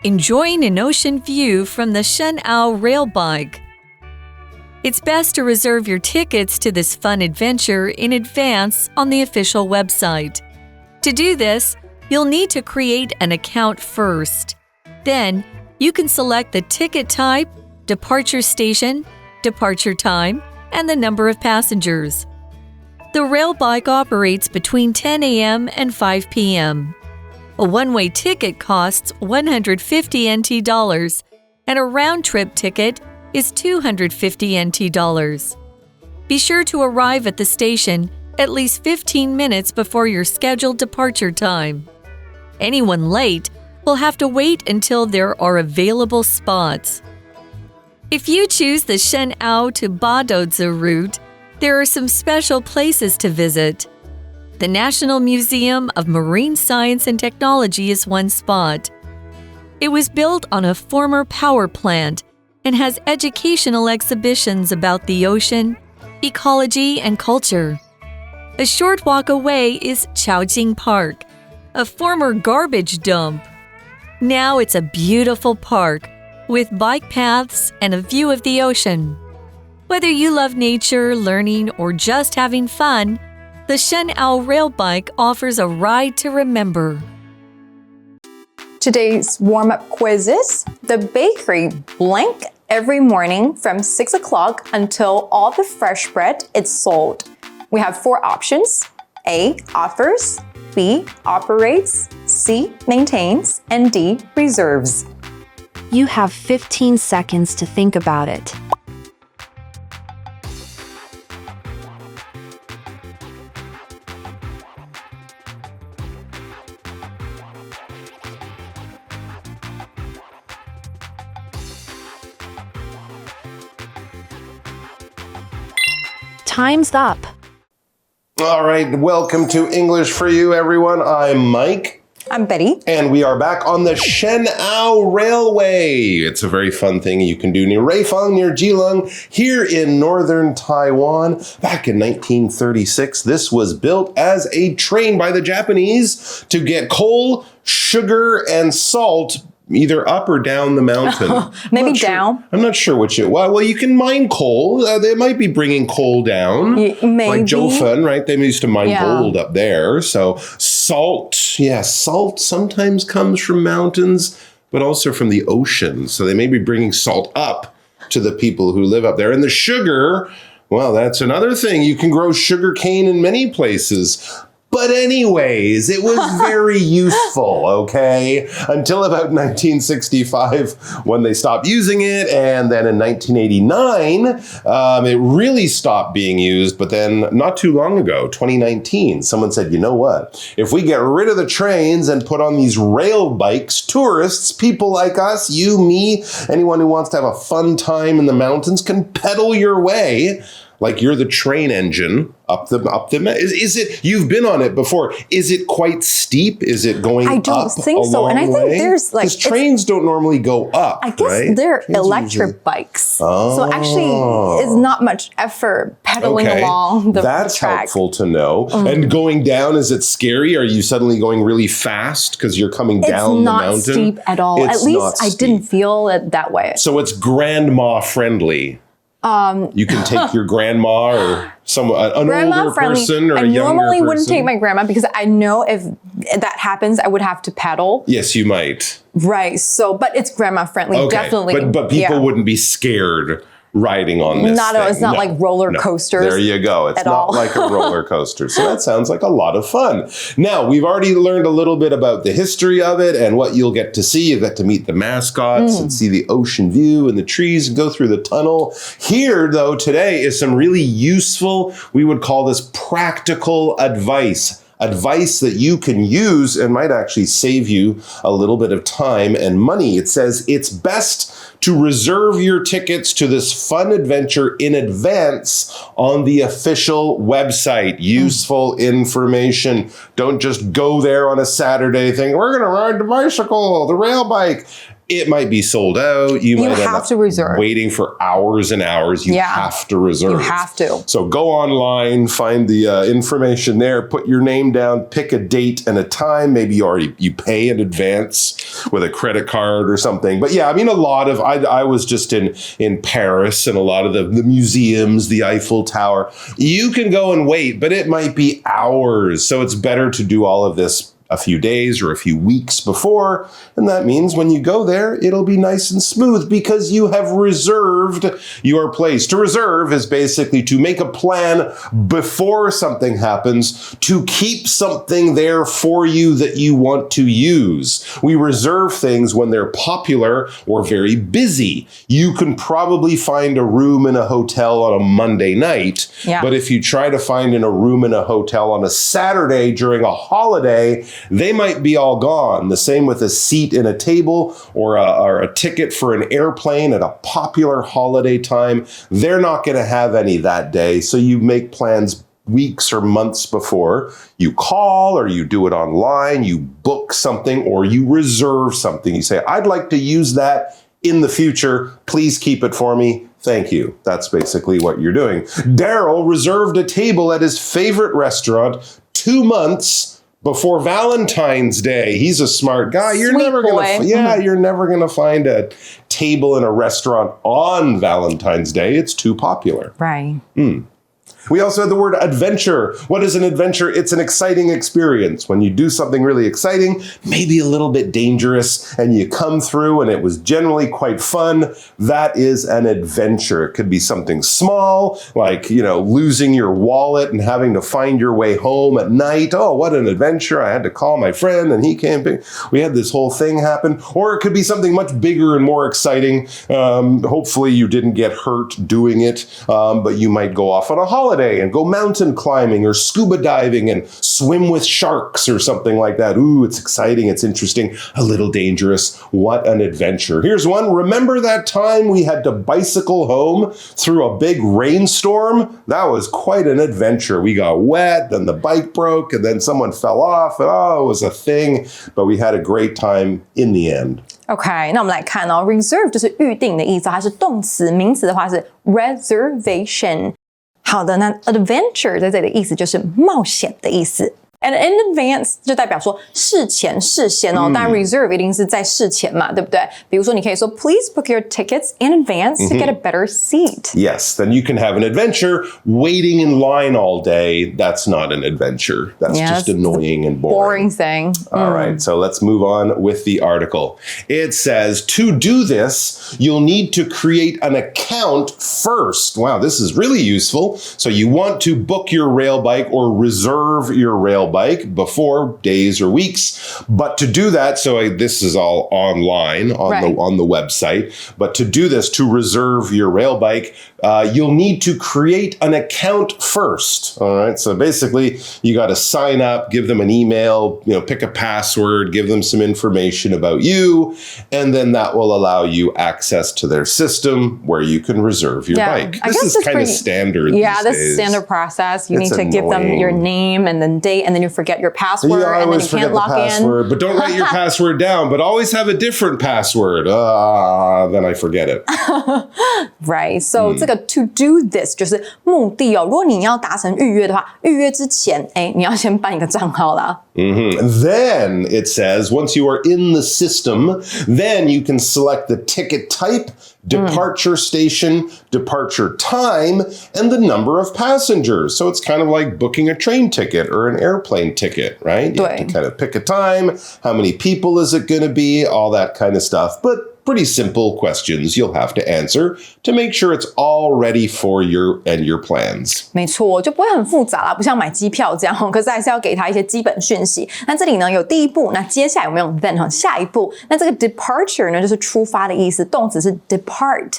enjoying an ocean view from the Shen Ao rail bike. It's best to reserve your tickets to this fun adventure in advance on the official website. To do this, you'll need to create an account first. Then, you can select the ticket type, departure station, departure time, and the number of passengers. The rail bike operates between 10 a.m. and 5 p.m. A one-way ticket costs 150 NT dollars, and a round-trip ticket is 250 NT dollars. Be sure to arrive at the station at least 15 minutes before your scheduled departure time. Anyone late will have to wait until there are available spots. If you choose the Shen Ao to Badozi route, there are some special places to visit. The National Museum of Marine Science and Technology is one spot. It was built on a former power plant and has educational exhibitions about the ocean, ecology, and culture. A short walk away is Chaojing Park, a former garbage dump. Now it's a beautiful park with bike paths and a view of the ocean. Whether you love nature, learning, or just having fun, the Shen Ao rail bike offers a ride to remember. Today's warm-up quiz is: the bakery blank every morning from 6 o'clock until all the fresh bread is sold. We have 4 options. A. Offers, B. Operates, C. Maintains, and D. Reserves. You have 15 seconds to think about it. Time's up. All right, welcome to English for You, everyone. I'm Mike. I'm Betty. And we are back on the Shen Ao Railway. It's a very fun thing you can do near Reifang, near Geelong, here in northern Taiwan. Back in 1936, this was built as a train by the Japanese to get coal, sugar, and salt either up or down the mountain. Maybe down. I'm not sure which it was. Well, you can mine coal. They might be bringing coal down. Maybe. Like Jiufen, right? They used to mine gold up there. So salt, salt sometimes comes from mountains, but also from the ocean. So they may be bringing salt up to the people who live up there. And the sugar, well, that's another thing. You can grow sugar cane in many places. But anyways, it was very useful, okay? Until about 1965 when they stopped using it. And then in 1989, it really stopped being used. But then not too long ago, 2019, someone said, you know what? If we get rid of the trains and put on these rail bikes, tourists, people like us, you, me, anyone who wants to have a fun time in the mountains can pedal your way like you're the train engine up the. Is it? You've been on it before. Is it quite steep? Is it going up? I don't think so. And I think there's like, because trains don't normally go up. I guess they're electric bikes. Oh. So actually, it's not much effort pedaling along the track. That's helpful to know. And going down, is it scary? Are you suddenly going really fast because you're coming down the mountain? It's not steep at all. At least I didn't feel it that way. So it's grandma friendly. You can take your grandma or an older person or a younger person. I normally wouldn't take my grandma because I know if that happens, I would have to pedal. Yes, you might. Right. So, but it's grandma friendly, definitely. But people wouldn't be scared riding on this thing. It's not like roller coasters. There you go. It's not like a roller coaster. So that sounds like a lot of fun. Now, we've already learned a little bit about the history of it and what you'll get to see. You get to meet the mascots and see the ocean view and the trees and go through the tunnel. Here, though, today is some really useful, we would call this practical advice that you can use and might actually save you a little bit of time and money. It says it's best to reserve your tickets to this fun adventure in advance on the official website. Useful information. Don't just go there on a Saturday thinking, we're going to ride the bicycle, the rail bike. it might be sold out. You might have to reserve. Waiting for hours and hours. You have to reserve. You have to. So go online, find the information there, put your name down, pick a date and a time. Maybe you pay in advance with a credit card or something. But yeah, I mean, I was just in Paris and a lot of the museums, the Eiffel Tower. You can go and wait, but it might be hours. So it's better to do all of this a few days or a few weeks before. And that means when you go there, it'll be nice and smooth because you have reserved your place. To reserve is basically to make a plan before something happens to keep something there for you that you want to use. We reserve things when they're popular or very busy. You can probably find a room in a hotel on a Monday night, but if you try to find a room in a hotel on a Saturday during a holiday, they might be all gone. The same with a seat in a table or a ticket for an airplane at a popular holiday time. They're not going to have any that day. So you make plans weeks or months before. You call or you do it online. You book something or you reserve something. You say, I'd like to use that in the future. Please keep it for me. Thank you. That's basically what you're doing. Daryl reserved a table at his favorite restaurant 2 months before Valentine's Day. He's a smart guy. You're never gonna find a table in a restaurant on Valentine's Day. It's too popular. Right. We also had the word adventure. What is an adventure? It's an exciting experience. When you do something really exciting, maybe a little bit dangerous, and you come through and it was generally quite fun, that is an adventure. It could be something small, like, losing your wallet and having to find your way home at night. Oh, what an adventure. I had to call my friend and he came. We had this whole thing happen. Or it could be something much bigger and more exciting. Hopefully you didn't get hurt doing it, but you might go off on a holiday and go mountain climbing or scuba diving and swim with sharks or something like that. Ooh, it's exciting. It's interesting. A little dangerous. What an adventure. Here's one. Remember that time we had to bicycle home through a big rainstorm? That was quite an adventure. We got wet, then the bike broke, and then someone fell off. And it was a thing. But we had a great time in the end. OK， 那我们来看哦 ，reserve 就是预定的意思，它是动词，名词的话是 reservation。好的，那 adventure 在这里的意思就是冒险的意思。And in advance 就代表说事前事先哦，当然 reserve 一定是在事前嘛，对不对？比如说你可以说 Please book your tickets in advance to get a better seat. Yes, then you can have an adventure waiting in line all day. That's not an adventure. That's just annoying and boring. Boring thing. All right, so let's move on with the article. It says, to do this, you'll need to create an account first. Wow, this is really useful. So you want to book your rail bike or reserve your rail bike before days or weeks. But to do that, so this is all online on the website. But to do this, to reserve your rail bike, you'll need to create an account first. All right. So basically, you got to sign up, give them an email, pick a password, give them some information about you, and then that will allow you access to their system where you can reserve your bike. This is kind of standard. Yeah, this is standard process. You need to give them your name and then date, and then you forget your password, and then you can't log in. But don't write your password down, but always have a different password. Then I forget it. Right. So 这个 to do this 就是目的哦。如果你要达成预约的话，预约之前，你要先办一个账号啦。Then it says, once you are in the system, then you can select the ticket type, departure station, departure time, and the number of passengers. So it's kind of like booking a train ticket or an airplane ticket, right? You have to kind of pick a time, how many people is it going to be, all that kind of stuff. But pretty simple questions you'll have to answer to make sure it's all ready for your plans. 没错，就不会很复杂啦，不像买机票这样，可是还是要给他一些基本讯息。那这里呢有第一步，那接下来我们用 then 下一步，那这个 departure 呢就是出发的意思，动词是 depart。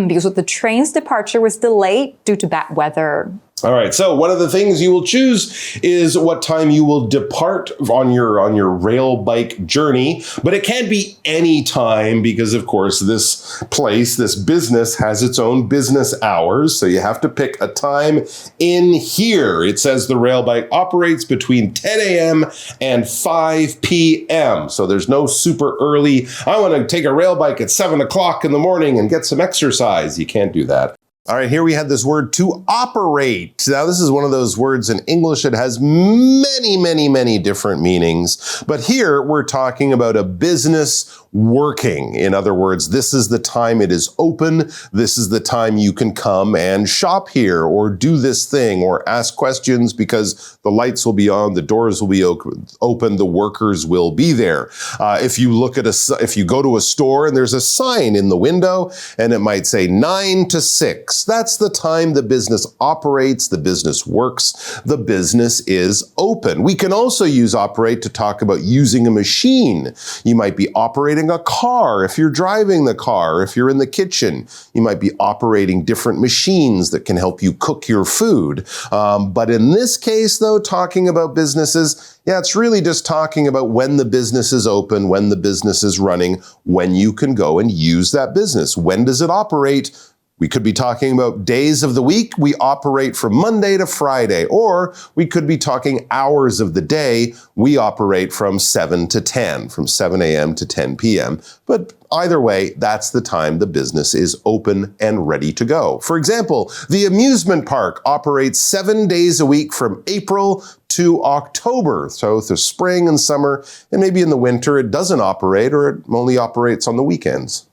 比如说 the train's departure was delayed due to bad weather. All right, so one of the things you will choose is what time you will depart on your rail bike journey, but it can't be any time because, of course, this business has its own business hours, so you have to pick a time in here. It says the rail bike operates between 10 a.m. and 5 p.m., so there's no super early, I want to take a rail bike at 7 o'clock in the morning and get some exercise. You can't do that. All right, here we had this word to operate. Now, this is one of those words in English that has many, many, many different meanings. But here we're talking about a business working. In other words, this is the time it is open. This is the time you can come and shop here or do this thing or ask questions because the lights will be on, the doors will be open, the workers will be there. If you go to a store and there's a sign in the window and it might say 9 to 6, that's the time the business operates, the business works, the business is open. We can also use operate to talk about using a machine. You might be operating a car if you're driving the car, if you're in the kitchen. You might be operating different machines that can help you cook your food. But in this case, though, talking about businesses, it's really just talking about when the business is open, when the business is running, when you can go and use that business. When does it operate? We could be talking about days of the week. We operate from Monday to Friday. Or we could be talking hours of the day. We operate from 7 to 10, from 7 a.m. to 10 p.m. But either way, that's the time the business is open and ready to go. For example, the amusement park operates 7 days a week from April to October. So the spring and summer, and maybe in the winter, it doesn't operate or it only operates on the weekends.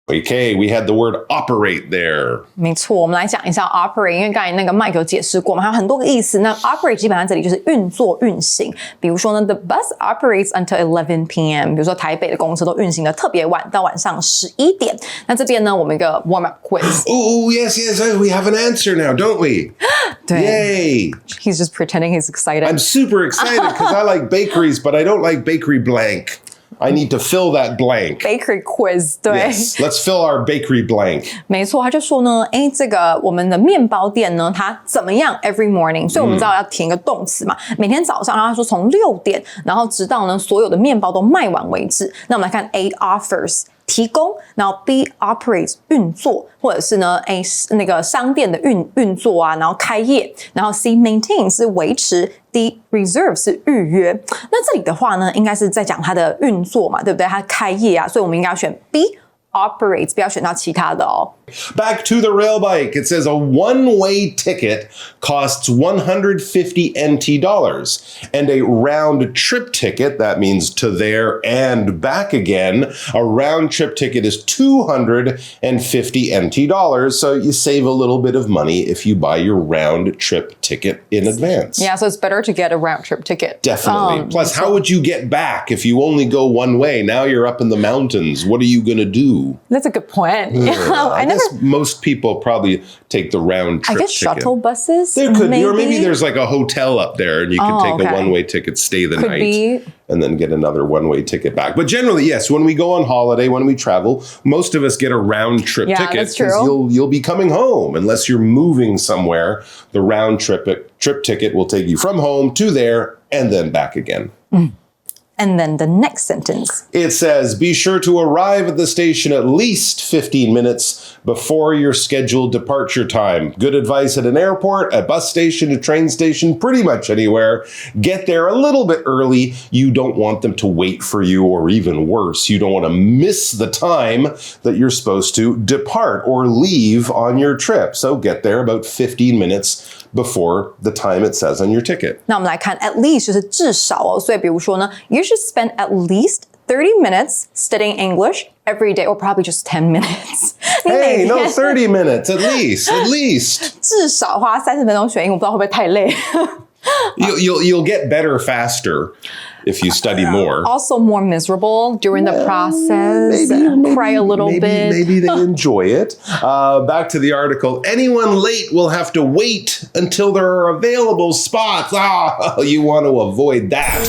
Okay, we had the word operate there. 没错，我们来讲一下 operate， 因为刚才那个 Mike 有解释过嘛，它有很多个意思。那 operate 基本上这里就是运作、运行。比如说呢 ，the bus operates until 11 p.m. 比如说台北的公车都运行的特别晚，到晚上11点。那这边呢，我们一个 warm up quiz. Oh, yes, we have an answer now, don't we? 对 Yay! He's just pretending he's excited. I'm super excited because I like bakeries, but I don't like bakery blank. I need to fill that blank. Bakery quiz, 对 Yes, let's fill our bakery blank. 没错，他就说呢，这个我们的面包店呢，它怎么样 every morning？ 所以我们知道要填一个动词嘛。每天早上，他说从6点，然后直到呢所有的面包都卖完为止。那我们来看 A offers。提供，然后 B operates 运作，或者是呢那个商店的运作啊，然后开业，然后 C maintain 是维持 ，D reserve 是预约。那这里的话呢，应该是在讲它的运作嘛，对不对？它开业啊，所以我们应该要选 B operates， 不要选到其他的哦。Back to the rail bike. It says a one-way ticket costs $150 NT, and a round-trip ticket, that means to there and back again, a round-trip ticket is $250 NT, so you save a little bit of money if you buy your round-trip ticket in advance. Yeah, so it's better to get a round-trip ticket. Definitely. Plus, how would you get back if you only go one way? Now you're up in the mountains. What are you going to do? That's a good point. I guess most people probably take the round trip I guess ticket. Shuttle buses? There could be, or maybe there's like a hotel up there and you can take a one-way ticket, stay the night, and then get another one-way ticket back. But generally, yes, when we go on holiday, when we travel, most of us get a round trip ticket because you'll be coming home. Unless you're moving somewhere, the round trip ticket will take you from home to there and then back again. And then the next sentence. It says, be sure to arrive at the station at least 15 minutes before your scheduled departure time. Good advice at an airport, a bus station, a train station, pretty much anywhere. Get there a little bit early. You don't want them to wait for you, or even worse, you don't want to miss the time that you're supposed to depart or leave on your trip. So get there about 15 minutes before the time it says on your ticket. 那我们来看 at least 就是至少哦，所以比如说呢 you should spend at least 30 minutes studying English every day, or probably just 10 minutes. Hey, no, 30 minutes, at least. 至少花30分钟学英文，不知道会不会太累。You'll get better faster if you study more. Also more miserable during the process. Maybe cry a little bit. Maybe they enjoy it. Back to the article. Anyone late will have to wait until there are available spots. You want to avoid that.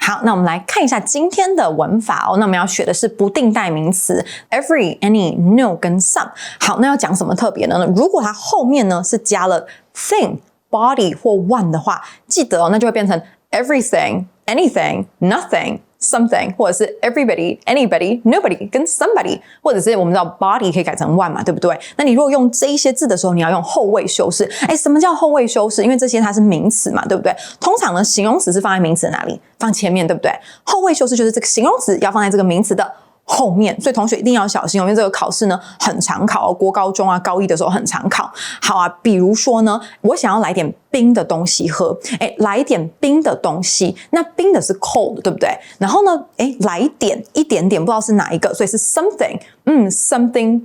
好，那我们来看一下今天的文法哦。那我们要学的是不定代名词 every, any, no 跟 some。好，那要讲什么特别的呢？如果它后面呢是加了 thing、body 或 one 的话，记得哦，那就会变成 everything, anything, nothing.something 或者是 everybody, anybody, nobody 跟 somebody 或者是我们知道 body 可以改成 one 嘛，对不对？那你如果用这一些字的时候，你要用后位修饰。什么叫后位修饰？因为这些它是名词嘛，对不对？通常呢，形容词是放在名词哪里？放前面，对不对？后位修饰就是这个形容词要放在这个名词的后面，所以同学一定要小心哦，因为这个考试呢很常考，国高中啊、高一的时候很常考。好啊，比如说呢，我想要来点冰的东西喝，来点冰的东西，那冰的是 cold， 对不对？然后呢，来一点点，不知道是哪一个，所以是 something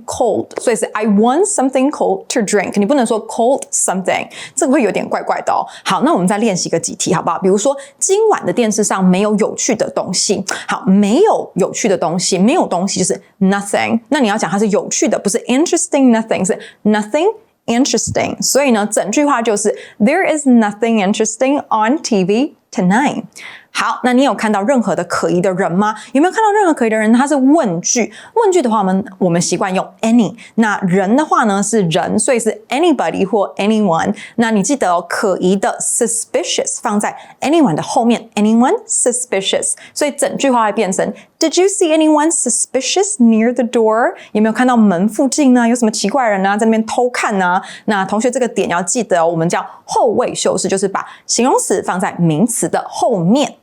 cold， 所以是 I want something cold to drink。你不能说 cold something， 这个会有点怪怪的哦。好，那我们再练习个几题好不好？比如说今晚的电视上没有有趣的东西。好，没有有趣的东西，没有东西就是 nothing。那你要讲它是有趣的，不是 interesting nothing， 是 nothing。interesting， 所以呢，整句话就是 There is nothing interesting on TV tonight。好，那你有看到任何的可疑的人吗？有没有看到任何可疑的人？它是问句，问句的话我们习惯用 any， 那人的话呢是人，所以是 anybody 或 anyone。那你记得哦，可疑的 suspicious 放在 anyone 的后面 anyone suspicious， 所以整句话会变成 Did you see anyone suspicious near the door？ 有没有看到门附近呢？有什么奇怪人啊在那边偷看呢？那同学这个点要记得哦，我们叫后位修饰，就是把形容词放在名词的后面。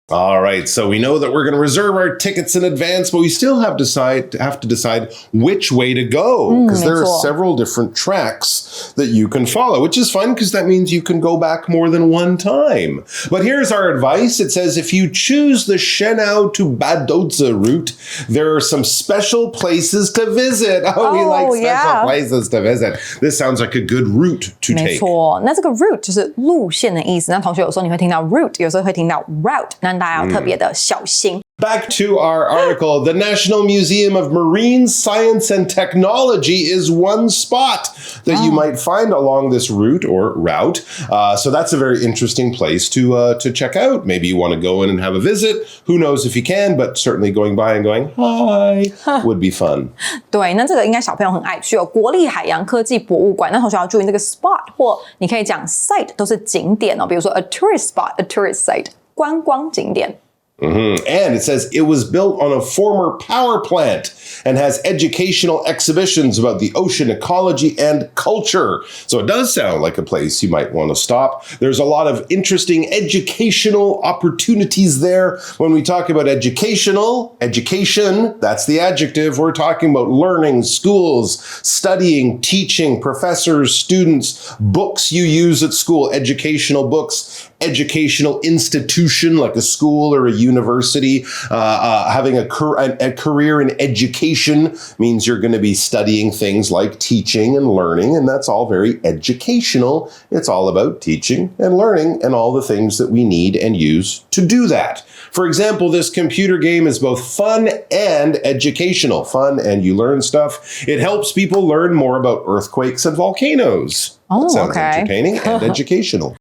All right, so we know that we're going to reserve our tickets in advance, but we still have to decide which way to go because there are several different tracks that you can follow, which is fun because that means you can go back more than one time. But here's our advice. It says if you choose the Shenao to Badoza route, there are some special places to visit. We like special places to visit. This sounds like a good route to take. 没错，那这个 route 就是路线的意思。那同学有时候你会听到 route， 有时候会听到 route， 那大家要特别的小心。Back to our article. The National Museum of Marine Science and Technology is one spot that you might find along this route. So that's a very interesting place to check out. Maybe you want to go in and have a visit. Who knows if you can, but certainly going by and going, hi, would be fun. 对，那这个应该小朋友很爱去哦。国立海洋科技博物馆，那同学要注意这个 spot 或你可以讲 site 都是景点哦。比如说 a tourist spot, a tourist site， 观光景点。And it says it was built on a former power plant and has educational exhibitions about the ocean ecology and culture. So it does sound like a place you might want to stop. There's a lot of interesting educational opportunities there. When we talk about education, that's the adjective. We're talking about learning, schools, studying, teaching, professors, students, books you use at school, educational books, educational institution like a school or a university. Having a career in education means you're going to be studying things like teaching and learning, and that's all very educational. It's all about teaching and learning and all the things that we need and use to do that. For example, this computer game is both fun and educational. Fun and you learn stuff. It helps people learn more about earthquakes and volcanoes. That sounds entertaining and educational.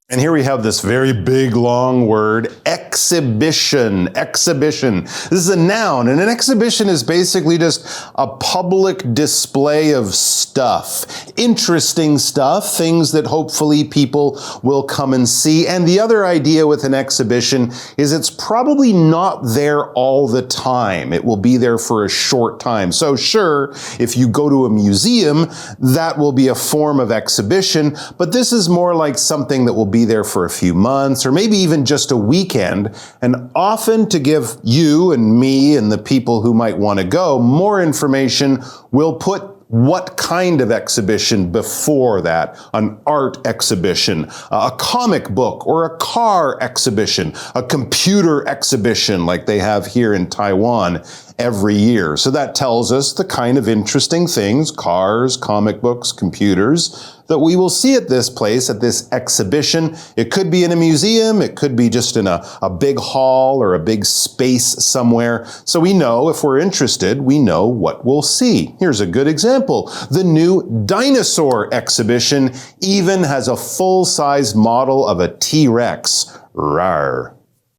And here we have this very big, long word, exhibition. Exhibition. This is a noun, and an exhibition is basically just a public display of stuff. Interesting stuff, things that hopefully people will come and see. And the other idea with an exhibition is it's probably not there all the time. It will be there for a short time. So sure, if you go to a museum, that will be a form of exhibition, but this is more like something that will be there for a few months or maybe even just a weekend, and often to give you and me and the people who might want to go more information, we'll put what kind of exhibition before that. An art exhibition, a comic book or a car exhibition, a computer exhibition like they have here in Taiwan every year. So that tells us the kind of interesting things, cars, comic books, computers, that we will see at this place, at this exhibition. It could be in a museum, it could be just in a big hall or a big space somewhere. So we know, if we're interested, we know what we'll see. Here's a good example. The new dinosaur exhibition even has a full-size model of a T-Rex Rar.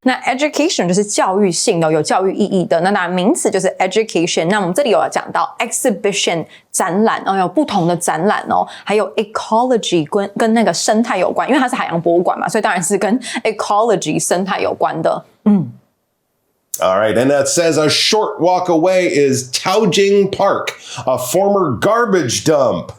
那 education 就是教育性的，有教育意义的。那当然名词就是 education。那我们这里有讲到 exhibition 展览哦，有不同的展览哦，还有 ecology 跟那个生态有关，因为它是海洋博物馆嘛，所以当然是跟 ecology 生态有关的。All right, and that says a short walk away is Taojing Park, a former garbage dump.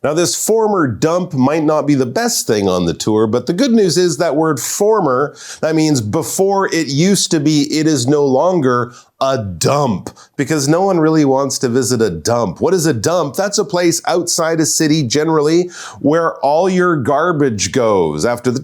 Now, this former dump might not be the best thing on the tour, but the good news is that word former, that means before it used to be, it is no longer a dump, because no one really wants to visit a dump. What is a dump? That's a place outside a city generally where all your garbage goes. After you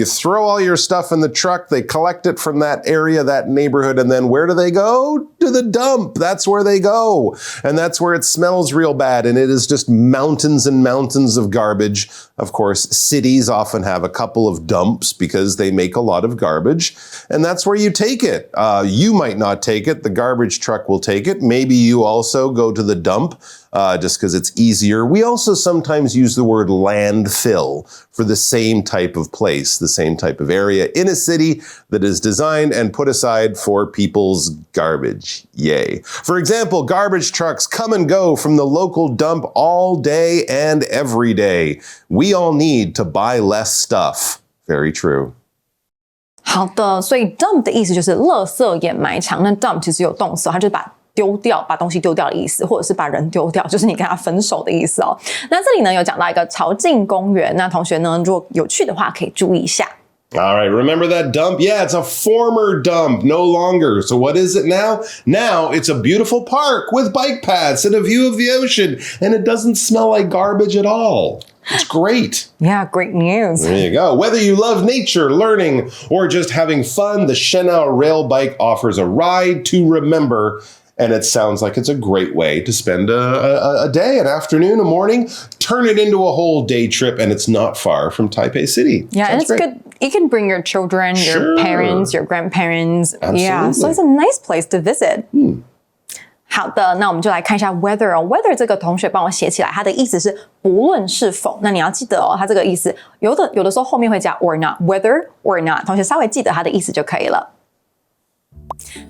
throw all your stuff in the truck, they collect it from that area, that neighborhood, and then where do they go? To the dump. That's where they go. And that's where it smells real bad, and it is just mountains and mountains of garbage. Of course, cities often have a couple of dumps because they make a lot of garbage, and that's where you take it. You might not take it. The garbage truck will take it. Maybe you also go to the dump just because it's easier. We also sometimes use the word landfill for the same type of place, the same type of area in a city that is designed and put aside for people's garbage. Yay. For example, garbage trucks come and go from the local dump all day and every day. We all need to buy less stuff. Very true. 好的，所以 dump 的意思就是垃圾掩埋场。那 dump 其实有动词，它就是把丢掉、把东西丢掉的意思，或者是把人丢掉，就是你跟他分手的意思哦。那这里呢有讲到一个潮境公园，那同学呢如果有去的话，可以注意一下。All right, remember that dump? Yeah, it's a former dump, no longer. So what is it now? Now it's a beautiful park with bike paths and a view of the ocean, and it doesn't smell like garbage at all. It's great. Yeah, great news. There you go. Whether you love nature, learning, or just having fun, the Shenao Rail Bike offers a ride to remember. And it sounds like it's a great way to spend a day, an afternoon, a morning, turn it into a whole day trip, and it's not far from Taipei City. Yeah, and it's good. You can bring your children, your parents, your grandparents. Absolutely. Yeah, so it's a nice place to visit. 好的，那我们就来看一下 weather 哦。weather 这个同学帮我写起来，它的意思是不论是否。那你要记得哦，它这个意思有的时候后面会加 or not，whether or not， 同学稍微记得它的意思就可以了。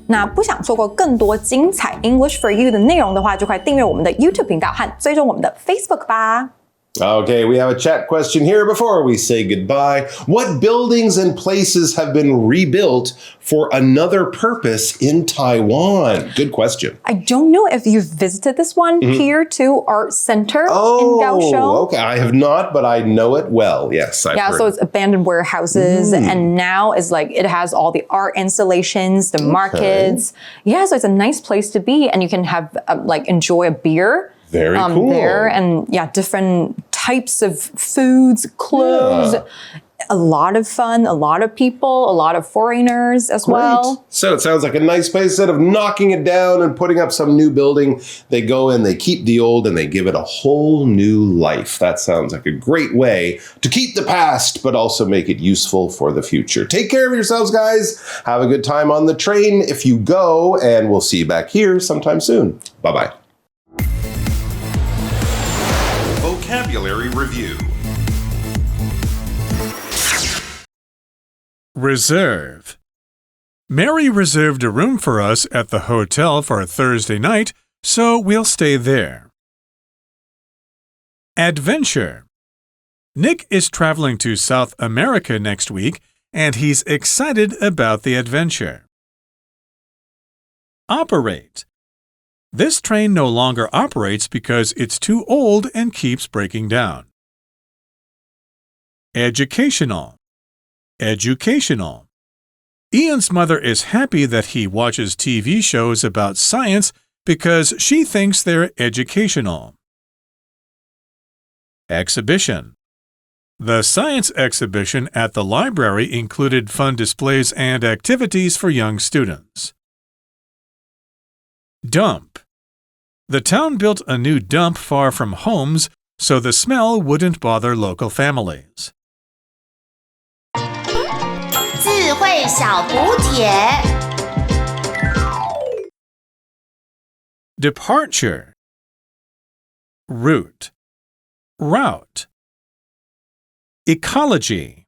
那不想错过更多精彩 English for You 的内容的话，就快订阅我们的 YouTube 频道和追踪我们的 Facebook 吧。Okay, we have a chat question here before we say goodbye. What buildings and places have been rebuilt for another purpose in Taiwan? Good question. I don't know if you've visited this one here to Art Center in Kaohsiung. Okay, I have not, but I know it well. Yes, I've heard. So it's abandoned warehouses, and now it's like it has all the art installations, the markets. Yeah, so it's a nice place to be, and you can have enjoy a beer. Very cool. There, and different types of foods, clothes, a lot of fun, a lot of people, a lot of foreigners as well. So it sounds like a nice place. Instead of knocking it down and putting up some new building, they go in, they keep the old, and they give it a whole new life. That sounds like a great way to keep the past, but also make it useful for the future. Take care of yourselves, guys. Have a good time on the train if you go, and we'll see you back here sometime soon. Bye-bye. Vocabulary Review. Reserve. Mary reserved a room for us at the hotel for Thursday night, so we'll stay there. Adventure. Nick is traveling to South America next week, and he's excited about the adventure. Operate. This train no longer operates because it's too old and keeps breaking down. Educational. Educational. Ian's mother is happy that he watches TV shows about science because she thinks they're educational. Exhibition. The science exhibition at the library included fun displays and activities for young students. Dump. The town built a new dump far from homes, so the smell wouldn't bother local families. 智慧小补帖 Departure. Route. Route. Ecology.